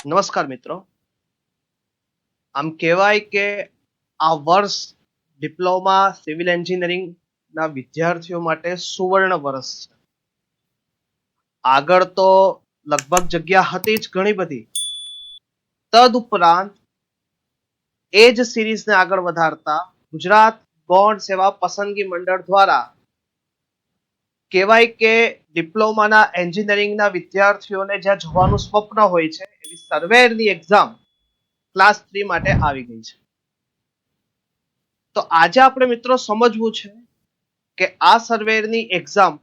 નમસ્કાર મિત્રો. આમ કહેવાય કે આ વર્ષ ડિપ્લોમા સિવિલ એન્જિનિયરિંગના વિદ્યાર્થીઓ માટે સુવર્ણ વર્ષ છે. આગળ તો લગભગ જગ્યા હતી જ ઘણી બધી. તદુપરાંત એ જ સિરીઝને આગળ વધારતા ગુજરાત ગૌણ સેવા પસંદગી મંડળ દ્વારા કહેવાય કે ડિપ્લોમાના એન્જિનિયરિંગના વિદ્યાર્થીઓને જ્યાં જવાનું સ્વપ્ન હોય છે એવી સર્વેરની એક્ઝામ ક્લાસ 3 માટે આવી ગઈ છે. તો આજે આપણે મિત્રો સમજવું છે કે આ સર્વેની એક્ઝામ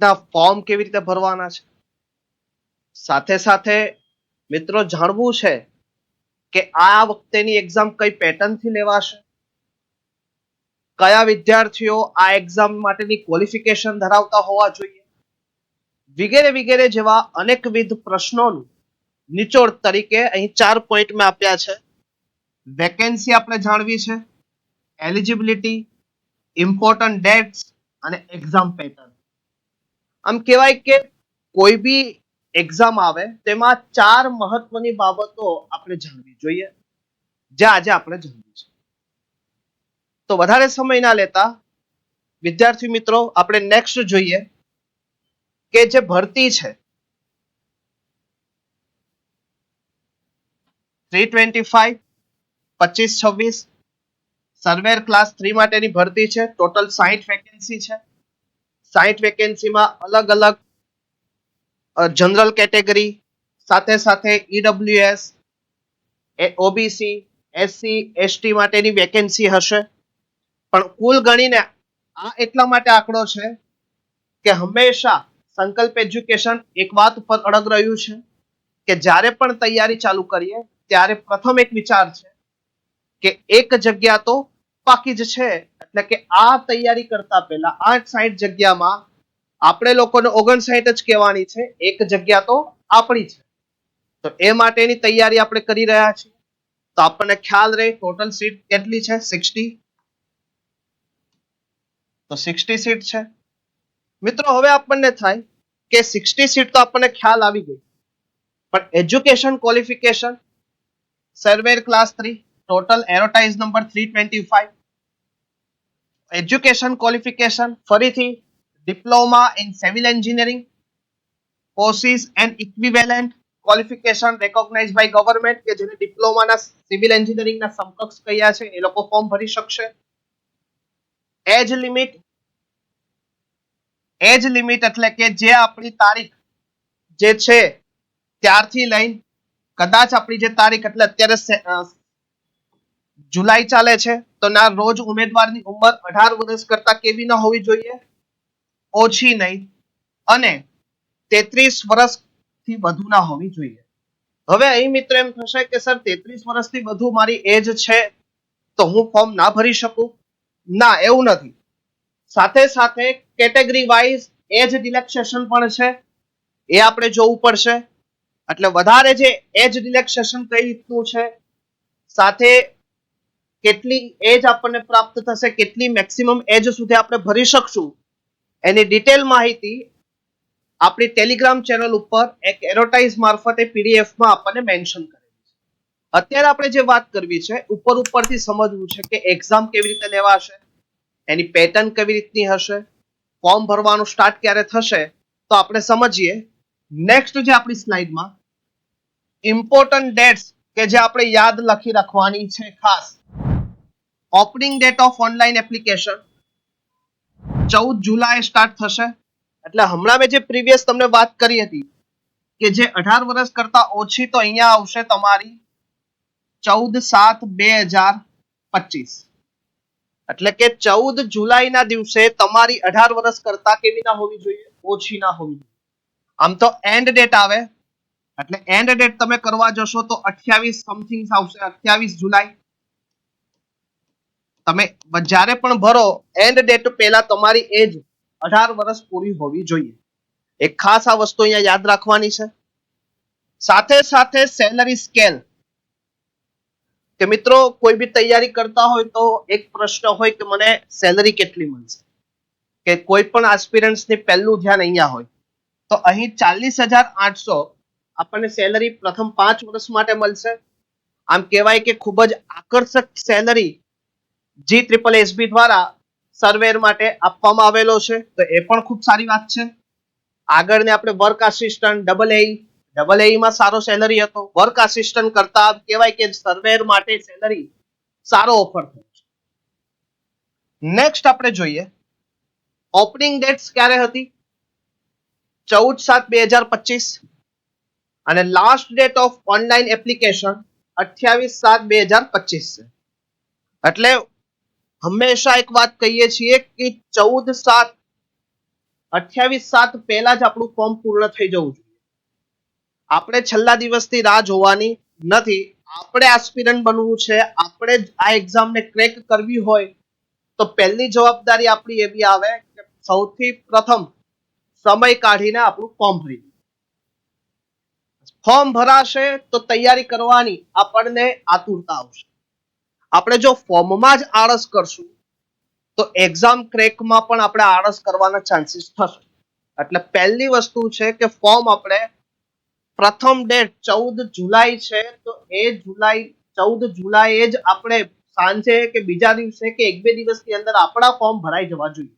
ના ફોર્મ કેવી રીતે ભરવાના છે. સાથે સાથે મિત્રો જાણવું છે કે આ વખતેની એક્ઝામ કઈ પેટર્નથી લેવાશે, કયા વિદ્યાર્થીઓ આ એક્ઝામ માટેની ક્વોલિફિકેશન ધરાવતા હોવા જોઈએ, વગેરે વગેરે જેવા અનેકવિધ પ્રશ્નોનું નિચોડ તરીકે અહીં 4 પોઈન્ટ મેં આપ્યા છે. વેકેન્સી આપણે જાણવી છે, એલિજિબિલિટી, ઇમ્પોર્ટન્ટ ડેટ્સ અને એક્ઝામ પેટર્ન. આમ કહેવાય કે કોઈ બી એક્ઝામ આવે તેમાં 4 મહત્વની બાબતો આપણે જાણવી જોઈએ, જે આજે આપણે જાણવી છે. તો વધારે સમય ના લેતા વિદ્યાર્થી મિત્રો આપણે નેક્સ્ટ જોઈએ કે જે ભરતી છે 325 25-26 સર્વેર ક્લાસ 3 માટેની ભરતી છે. ટોટલ 60 વેકેન્સી છે. 60 વેકેન્સીમાં અલગ અલગ જનરલ કેટેગરી સાથે સાથે ઈડબ્લ્યુએસ, ઓબીસી, એસસી, એસટી માટેની વેકેન્સી હશે. પણ કુલ ગણીને આ એટલા માટે આંકડો છે કે હંમેશા સંકલ્પ એજ્યુકેશન એક વાત ઉપર અડગ રહ્યું છે કે જ્યારે પણ તૈયારી ચાલુ કરીએ ત્યારે પ્રથમ એક વિચાર છે કે એક જગ્યા તો બાકી જ છે, એટલે કે આ તૈયારી કરતા પહેલા 60 જગ્યામાં આપણે લોકોને 59 જ કહેવાની છે, એક જગ્યા તો આપણી છે. તો એ માટેની તૈયારી આપણે કરી રહ્યા છીએ. તો આપણને ખ્યાલ રહે ટોટલ સીટ કેટલી છે, 60. તો 60 સીટ છે મિત્રો. હવે આપણને થાય કે 60 સીટ તો આપણને ખ્યાલ આવી ગઈ, પણ education qualification surveyor class 3 total એરોટાઇઝ નંબર 325. એજ્યુકેશન ક્વોલિફિકેશન ફરીથી diploma in civil engineering courses and equivalent qualification recognise by government, કે જેને ડિપ્લોમાના સિવિલ એન્જિનિયરિંગના સમકક્ષ કયા છે એ લોકો ફોર્મ ભરી શકશે. એજ લિમિટ એટલે કે જે આપણી તારીખ જે છે ત્યારથી લઈને કદાચ આપણી જે તારીખ એટલે અત્યારે જુલાઈ ચાલે છે તો ના રોજ ઉમેદવારની ઉંમર 18 વર્ષ કરતા કેવી ન હોવી જોઈએ, ઓછી નહીં, અને 33 વર્ષથી વધુ ના હોવી જોઈએ. હવે અહીં મિત્ર એમ થશે કે સર 33 વર્ષથી વધુ મારી એજ છે તો હું ફોર્મ ના ભરી શકું? ના, એવું નથી. સાથે સાથે કેટેગરી વાઇઝ એજ રિલેક્સેશન પણ છે, એ આપણે જોવું પડશે. એટલે વધારે જે એજ રિલેક્સેશન કઈ રીતનું છે, સાથે કેટલી એજ આપણને પ્રાપ્ત થશે, કેટલી મેક્સિમમ એજ સુધી આપણે ભરી શકશું, એની ડિટેલ માહિતી આપણી ટેલિગ્રામ ચેનલ ઉપર એક એડવર્ટાઇઝ મારફતે પીડીએફમાં આપણને મેન્શન કરેલી છે. અત્યારે આપણે જે વાત કરવી છે ઉપરથી સમજવું છે કે એક્ઝામ કેવી રીતે લેવાશે, એની પેટર્ન કેવી રીતની હશે, ફોર્મ ભરવાનું સ્ટાર્ટ ક્યારે થશે. તો આપણે સમજીએ. નેક્સ્ટ જે આપણી સ્લાઇડમાં ઇમ્પોર્ટન્ટ ડેટ્સ કે જે આપણે યાદ લખી રાખવાની છે ખાસ. Opening date of online application 14 July start થશે. એટલે હમણાં મેં જે પ્રીવિયસ તમને વાત કરી હતી કે જે 18 વર્ષ કરતા ઓછી, તો અહીંયા આવશે તમારી 14/7/2025. એટલે કે 14 જુલાઈના દિવસે તમારી 18 વર્ષ કરતા કેવી ના હોવી જોઈએ, ઓછી ના હોવી જોઈએ. આમ તો એન્ડ ડેટ આવે, એટલે એન્ડ ડેટ તમે કરવા જશો તો 28 સમથિંગ આવશે, 28 જુલાઈ. તમે જ્યારે પણ ભરો એન્ડ ડેટ પહેલા તમારી એજ 18 વર્ષ પૂરી હોવી જોઈએ. એક ખાસ આ વસ્તુ અહીંયા યાદ રાખવાની છે. સાથે સાથે સેલરી સ્કેલ, કે મિત્રો કોઈ બી તૈયારી કરતા હોય તો એક પ્રશ્ન હોય કે મને સેલરી કેટલી મળશે, કે કોઈ પણ આસ્પિરન્ટ્સની પહેલું ધ્યાન અહીંયા હોય. તો અહીં 40,800 આપણને સેલરી પ્રથમ 5 વર્ષ માટે મળશે. આમ કહેવાય કે ખૂબ જ આકર્ષક સેલરી GSSB દ્વારા સર્વેર માટે આપવામાં આવેલો છે, તો એ પણ ખૂબ સારી વાત છે. આગળને આપણે વર્ક આસિસ્ટન્ટ ડબલ એ માં સારો સેલરી હતો. વર્ક આસિસ્ટન્ટ કરતા કહેવાય કે સર્વેર માટે સેલરી સારો ઓફર થયો છે. નેક્સ્ટ આપણે જોઈએ ઓપનિંગ ડેટ્સ ક્યારે હતી? 14/7/2025 અને last date of online application 28/7/2025 છે. એટલે હંમેશા એક વાત કહીએ છીએ કે 14/7 પહેલા જ આપણું ફોર્મ પૂર્ણ થઈ જવું જોઈએ. આપણે છેલ્લા દિવસથી રાહ જોવાની નથી. આપણે એસ્પિરન્ટ બનવું છે, આપણે આ એક્ઝામને ક્રેક કરવી હોય તો પહેલી જવાબદારી આપણી એવી આવે કે સૌથી પ્રથમ સમય કાઢીને આપણું ફોર્મ ભરી. ફોર્મ ભરાશે તો તૈયારી કરવાની આપણને આતુરતા આવશે. આપણે જો ફોર્મમાં જ આળસ કરશું તો એક્ઝામ ક્રેકમાં પણ આપણે આળસ કરવાના ચાન્સીસ થશે. એટલે પહેલી વસ્તુ છે કે ફોર્મ આપણે પ્રથમ ડેટ 14 જુલાઈ છે, તો એ 14 જુલાઈએ જ આપણે સાંજે કે બીજા દિવસે કે એક બે દિવસની અંદર આપણા ફોર્મ ભરાઈ જવા જોઈએ.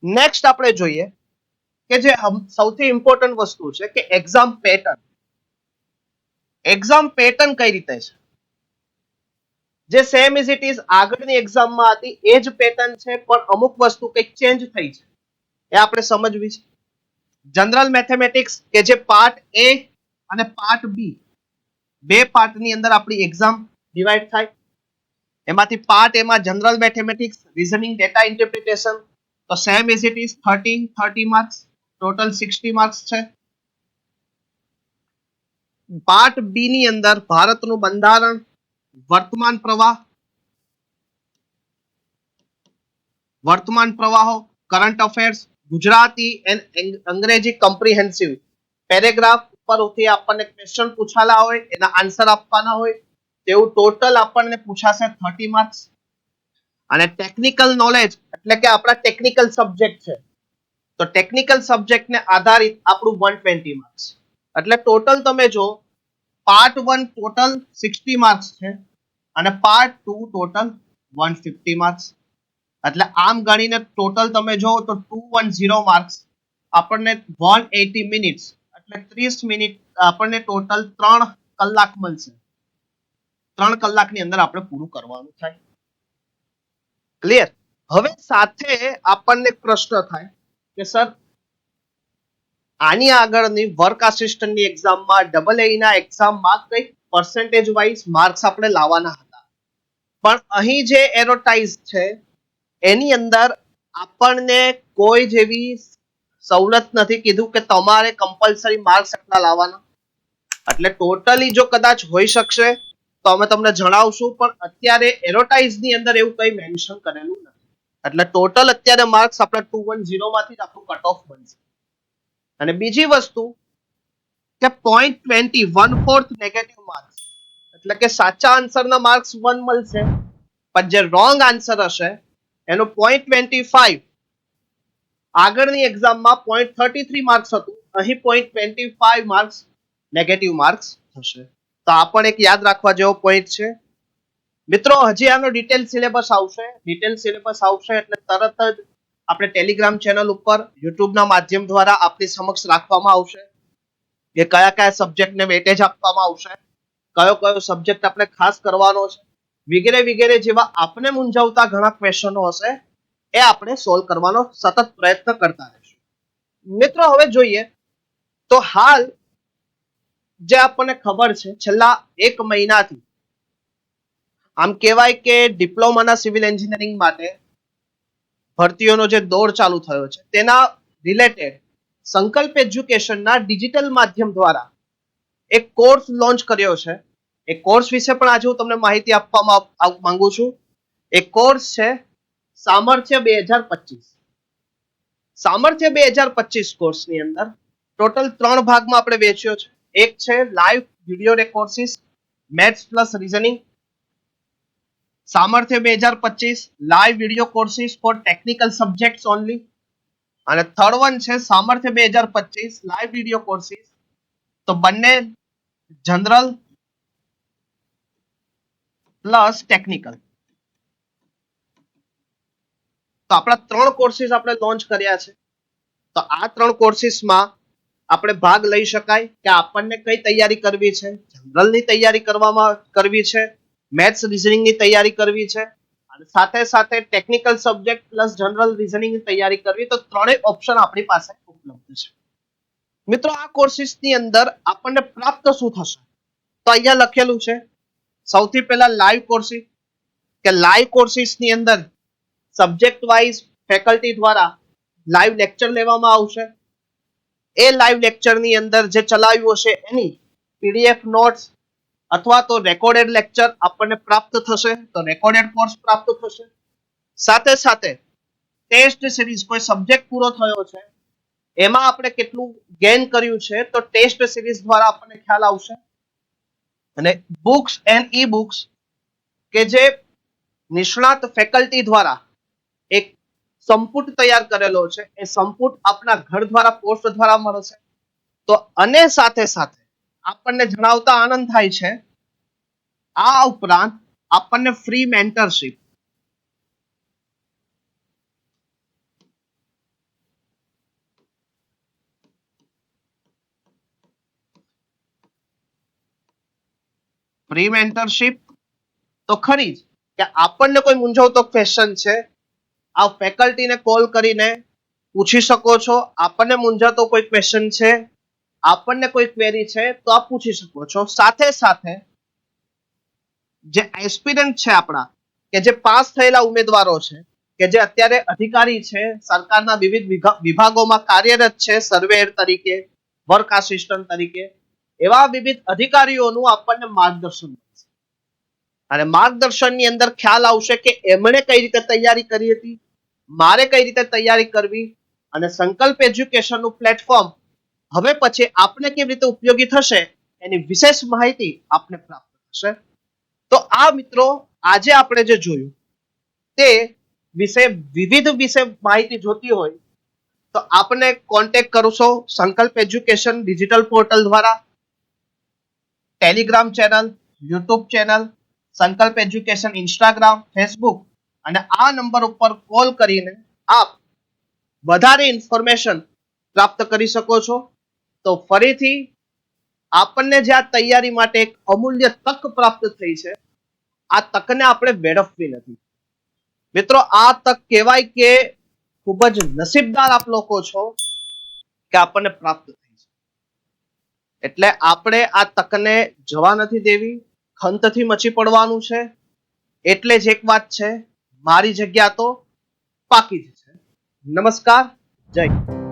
નેક્સ્ટ આપણે જોઈએ કે જે સૌથી ઇમ્પોર્ટન્ટ વસ્તુ છે કે એક્ઝામ પેટર્ન. એક્ઝામ પેટર્ન કઈ રીતે છે? જે સેમ ઇઝ ઇટ ઇઝ આગળની એક્ઝામમાં હતી એ જ પેટર્ન છે, પણ અમુક વસ્તુ કંઈક ચેન્જ થઈ છે, એ આપણે સમજવી છે. જનરલ મેથેમેટિક્સ કે જે પાર્ટ એ અને પાર્ટ બી બે પાર્ટની અંદર આપણી એક્ઝામ ડિવાઈડ થાય. એમાંથી પાર્ટ એમાં general mathematics, reasoning, data interpretation, તો same is it is 30 marks, total 60 marks છે. પાર્ટ બી ની અંદર ભારતનું બંધારણ, વર્તમાન પ્રવાહો, કરંટ અફેર્સ, ગુજરાતી એન્ડ અંગ્રેજી કોમ્પ્રિહેન્સિવ પેરેગ્રાફ ઉપરથી આપણને ક્વેશ્ચન પૂછાલા હોય, એના આન્સર આપવાના હોય, તેવું ટોટલ આપણને પૂછાશે 30 માર્ક્સ. અને ટેકનિકલ નોલેજ એટલે કે આપણા ટેકનિકલ સબ્જેક્ટ છે, તો ટેકનિકલ સબ્જેક્ટને આધારિત આપણું 120 માર્ક્સ. એટલે ટોટલ તમે જો પાર્ટ 1 ટોટલ 60 માર્ક્સ છે અને પાર્ટ 2 ટોટલ 150 માર્ક્સ. એટલે આમ ગણીને ટોટલ તમે જો તો 210 માર્ક્સ આપણને 180 મિનિટ્સ એટલે 30 મિનિટ આપણને ટોટલ 3 કલાક મળશે. 3 કલાકની અંદર આપણે પૂરું કરવાનું થાય. ક્લિયર? હવે સાથે આપણને પ્રશ્ન થાય કે સર આની આગળની વર્ક આસિસ્ટન્ટની એક્ઝામમાં ડબલ એ ના એક્ઝામમાં કઈ પર્સન્ટેજ વાઇઝ માર્ક્સ આપણે લાવવાના હતા, પણ અહીં જે એરોટાઇઝ છે એની અંદર આપણને કોઈ જેવી સવલત નથી કીધું કે તમારે કમ્પલસરી માર્ક્સ એટલા લાવવાના. એટલે ટોટલી જો કદાચ હોઈ શકશે તો અમે તમને જણાવશું, પણ અત્યારે એરોટાઇઝ ની અંદર એવું કંઈ મેન્શન કરેલું નથી. એટલે ટોટલ અત્યારે માર્ક્સ આપણે 210 માંથી જ આપણું કટ ઓફ બનશે. અને બીજી વસ્તુ કે 0.20 1/4 નેગેટિવ માર્ક્સ એટલે કે સાચા આન્સરના માર્ક્સ 1 મળશે, પણ જે રોંગ આન્સર હશે એનો 0.25 આગળની એક્ઝામમાં 0.33 માર્ક્સ હતું, અહીં 0.25 માર્ક્સ નેગેટિવ માર્ક્સ થશે. તો આ પણ એક યાદ રાખવા જેવો પોઈન્ટ છે. મિત્રો હજી આનો ડિટેલ સિલેબસ આવશે. ડિટેલ સિલેબસ આવશે એટલે તરત જ આપણે ટેલિગ્રામ ચેનલ ઉપર યુટ્યુબના માધ્યમ દ્વારા આપની સમક્ષ રાખવામાં આવશે કે કયા કયા સબ્જેક્ટને વેટેજ આપવામાં આવશે, કયો કયો સબ્જેક્ટ આપણે ખાસ કરવાનો છે, વગેરે વગેરે જેવા આપને મૂંઝવતા ઘણા ક્વેશ્ચનો હશે એ આપણે સોલ્વ કરવાનો સતત પ્રયત્ન કરતા રહીશું. મિત્રો હવે જોઈએ તો હાલ જે આપણને ખબર છે છેલ્લા 1 મહિનાથી આમ કહેવાય કે ડિપ્લોમાના સિવિલ એન્જિનિયરિંગ માટે ભરતીઓનો જે દોર ચાલુ થયો છે તેના રિલેટેડ સંકલ્પ એજ્યુકેશનના ડિજિટલ માધ્યમ દ્વારા એક કોર્સ લોન્ચ કર્યો છે. એ કોર્સ વિશે પણ આજે હું તમને માહિતી આપવામાં માંગુ છું. એ કોર્સ છે સામર્થ્ય 2025. સામર્થ્ય 2025 કોર્સની અંદર ટોટલ 3 ભાગમાં આપણે વહેંચ્યો છે. એક છે live video courses maths plus reasoning, Samarthya 2025 live video courses for technical subjects only, અને થર્ડ વન છે સામર્થ્ય 2025 લાઈવ વિડિયો કોર્સિસ તો બંને જનરલ પ્લસ ટેકનિકલ. તો આપણા 3 કોર્સીસ આપણે લોન્ચ કર્યા છે. તો આ 3 કોર્સીસમાં આપણે ભાગ લઈ શકાય કે આપણને કઈ તૈયારી કરવી છે. જનરલની તૈયારી કરવી છે, મેથ્સ રીઝનિંગની તૈયારી કરવી છે, અને સાથે સાથે ટેકનિકલ સબ્જેક્ટ પ્લસ જનરલ રીઝનિંગની તૈયારી કરવી. તો ત્રણેય ઓપ્શન આપણી પાસે ઉપલબ્ધ છે. મિત્રો, આ કોર્સીસની અંદર આપણને પ્રાપ્ત શું થશે? તો અહીંયા લખેલું છે સૌથી પહેલા લાઈવ કોર્સીસ, કે લાઈવ કોર્સીસની અંદર સબ્જેક્ટ વાઇઝ ફેકલ્ટી દ્વારા લાઈવ લેક્ચર લેવામાં આવશે. એ લાઈવ લેક્ચરની અંદર જે ચલાવ્યું હશે એની પીડીએફ નોટ્સ અથવા તો રેકોર્ડેડ લેક્ચર આપણને પ્રાપ્ત થશે. તો રેકોર્ડેડ કોર્સ પ્રાપ્ત થશે. સાથે સાથે ટેસ્ટ સિરીઝ, કોઈ સબ્જેક્ટ પૂરો થયો છે એમાં આપણે કેટલું ગેઇન કર્યું છે તો ટેસ્ટ સિરીઝ દ્વારા આપણને ખ્યાલ આવશે. અને બુક્સ એન્ડ ઈ બુક્સ કે જે નિષ્ણાત ફેકલ્ટી દ્વારા એક સંપુટ તૈયાર કરેલો છે, એ સંપુટ આપણા ઘર દ્વારા પોસ્ટ દ્વારા મળશે. તો અને સાથે સાથે આપણને જણાવતા આનંદ થાય છે, આ ઉપરાંત આપણને ફ્રી મેન્ટરશિપ, તો ખરી જ કે આપણને કોઈ મૂંઝવતો ક્વેશ્ચન છે, આ ફેકલ્ટીને કોલ કરીને પૂછી શકો છો. આપણને મૂંઝાતો કોઈ ક્વેશ્ચન છે, આપણને કોઈ ક્વેરી છે તો આપ પૂછી શકો છો. સાથે સાથે જે એસ્પિરન્ટ છે આપણા, કે જે પાસ થયેલા ઉમેદવારો છે, કે જે અત્યારે અધિકારી છે, સરકારના વિવિધ વિભાગોમાં કાર્યરત છે, સર્વેયર તરીકે, વર્ક આસિસ્ટન્ટ તરીકે, એવા વિવિધ અધિકારીઓનું આપણને માર્ગદર્શન મળશે. અને માર્ગદર્શનની અંદર ખ્યાલ આવશે કે એમણે કઈ રીતે તૈયારી કરી હતી, મારે કઈ રીતે તૈયારી કરવી, અને સંકલ્પ એજ્યુકેશનનું પ્લેટફોર્મ હવે પછી આપને કેવી રીતે ઉપયોગી થશે એની વિશેષ માહિતી આપને પ્રાપ્ત થશે. તો આ મિત્રો આજે આપણે જે જોયું તે વિશે વિશે માહિતી જોતી હોય તો આપને કોન્ટેક્ટ કરશો સંકલ્પ એજ્યુકેશન ડિજિટલ પોર્ટલ દ્વારા, ટેલિગ્રામ ચેનલ, યુટ્યુબ ચેનલ, સંકલ્પ એજ્યુકેશન ઇન્સ્ટાગ્રામ, ફેસબુક, અને આ નંબર ઉપર કોલ કરીને આપ વધારે ઇન્ફોર્મેશન પ્રાપ્ત કરી શકો છો. તો ફરીથી આપણને જે આ તૈયારી માટે એક અમૂલ્ય તક પ્રાપ્ત થઈ છે, આ તકને આપણે વેડફવી નથી. મિત્રો, આ તક કહેવાય કે ખૂબ જ નસીબદાર આપ લોકો છો કે આપણને પ્રાપ્ત થઈ છે. એટલે આપણે આ તકને જવા નથી દેવી, ખંતથી મચી પડવાનું છે. એટલે જ એક વાત છે, મારી જગ્યા તો પાકી જ છે. નમસ્કાર, જય હિન્દ.